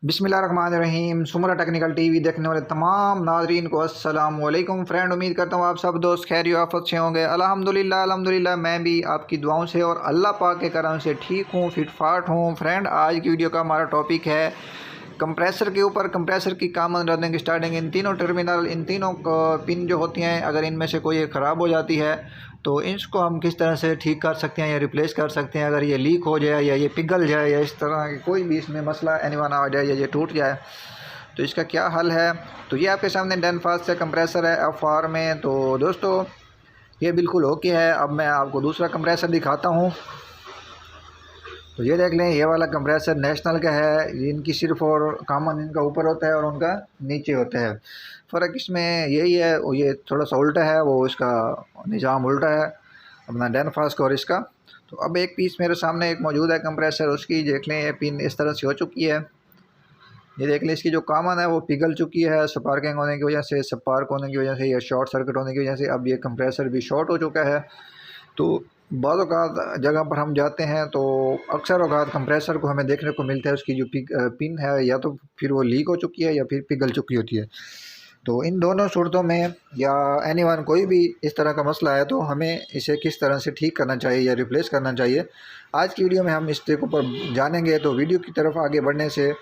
बिस्मिल्लाहिर्रहमानिर्रहीम। सुमरा technical TV देखने वाले तमाम नाजरीन को अस्सलाम वालेकुम। फ्रेंड, उम्मीद करता हूँ आप सब दोस्त खैर आफत से होंगे। अल्हम्दुलिल्लाह अल्हम्दुलिल्लाह मैं भी आपकी दुआओं से और अल्लाह पाक के करम से ठीक हूँ, फिट फाट हूँ। फ्रेंड, आज की वीडियो का हमारा टॉपिक है कंप्रेसर के ऊपर। कंप्रेसर की कॉमन रनिंग स्टार्टिंग, इन तीनों टर्मिनल, इन तीनों पिन जो होती हैं, अगर इनमें से कोई एक ख़राब हो जाती है तो इसको हम किस तरह से ठीक कर सकते हैं या रिप्लेस कर सकते हैं। अगर ये लीक हो जाए या ये पिघल जाए या इस तरह की कोई भी इसमें मसला एनीवन आ जाए या ये टूट जाए तो इसका क्या हल है। तो ये आपके सामने डेनफास्ट से कंप्रेसर है एफ में। तो दोस्तों, ये बिल्कुल ओके है। अब मैं आपको दूसरा कंप्रेसर दिखाता हूँ। तो ये देख लें, ये वाला कंप्रेसर नेशनल का है। इनकी सिर्फ और कॉमन इनका ऊपर होता है और उनका नीचे होता है। फ़र्क इसमें यही है, वो ये थोड़ा सा उल्टा है, वो इसका निज़ाम उल्टा है अपना डेनफास्ट और इसका। तो अब एक पीस मेरे सामने एक मौजूद है कंप्रेसर, उसकी देख लें ये पिन इस तरह से हो चुकी है। ये देख लें, इसकी जो कॉमन है वो पिघल चुकी है स्पार्किंग होने की वजह से, स्पार्क होने की वजह से या शॉर्ट सर्किट होने की वजह से। अब ये कंप्रेसर भी शॉर्ट हो चुका है। तो बाद औक़ात जगह पर हम जाते हैं तो अक्सर औक़ात कंप्रेसर को हमें देखने को मिलता है उसकी जो पिन है या तो फिर वो लीक हो चुकी है या फिर पिघल चुकी होती है। तो इन दोनों सूरतों में या एनीवन कोई भी इस तरह का मसला है तो हमें इसे किस तरह से ठीक करना चाहिए या रिप्लेस करना चाहिए, आज की वीडियो में हम इस के ऊपर जानेंगे। तो वीडियो की तरफ आगे बढ़ने से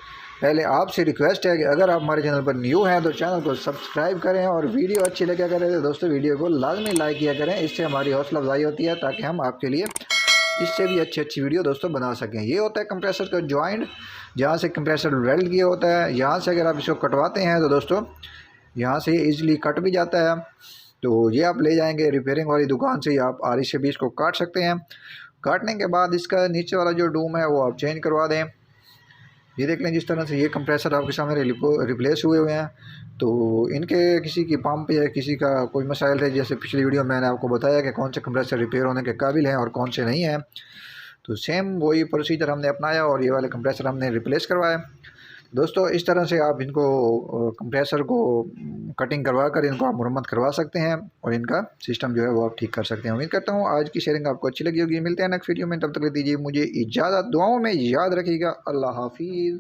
पहले आपसे रिक्वेस्ट है कि अगर आप हमारे चैनल पर न्यू हैं तो चैनल को सब्सक्राइब करें और वीडियो अच्छी लगे करें तो दोस्तों वीडियो को लाजमी लाइक किया करें। इससे हमारी हौसला अफजाई होती है ताकि हम आपके लिए इससे भी अच्छी वीडियो दोस्तों बना सकें। ये होता है कंप्रेसर का जॉइंट, जहाँ से कंप्रेसर वेल्ड किया होता है। यहाँ से अगर आप इसको कटवाते हैं तो दोस्तों यहाँ से ईज़िली कट भी जाता है। तो ये आप ले जाएंगे रिपेयरिंग वाली दुकान से, या आप आरी से भी इसको काट सकते हैं। काटने के बाद इसका नीचे वाला जो डूम है वो आप चेंज करवा दें। ये देख लें, जिस तरह से ये कंप्रेसर आपके सामने रिप्लेस हुए हुए हैं। तो इनके किसी की पंप या किसी का कोई मसाइल थे, जैसे पिछली वीडियो में मैंने आपको बताया कि कौन से कंप्रेसर रिपेयर होने के काबिल हैं और कौन से नहीं हैं। तो सेम वही प्रोसीजर हमने अपनाया और ये वाले कंप्रेसर हमने रिप्लेस करवाए। दोस्तों, इस तरह से आप इनको कंप्रेसर को कटिंग करवा कर इनको आप मुरम्मत करवा सकते हैं और इनका सिस्टम जो है वो आप ठीक कर सकते हैं। उम्मीद करता हूँ आज की शेयरिंग आपको अच्छी लगी होगी। मिलते हैं नेक्स्ट वीडियो में, तब तक दीजिए मुझे इजाज़त। दुआओं में याद रखिएगा। अल्लाह हाफिज़।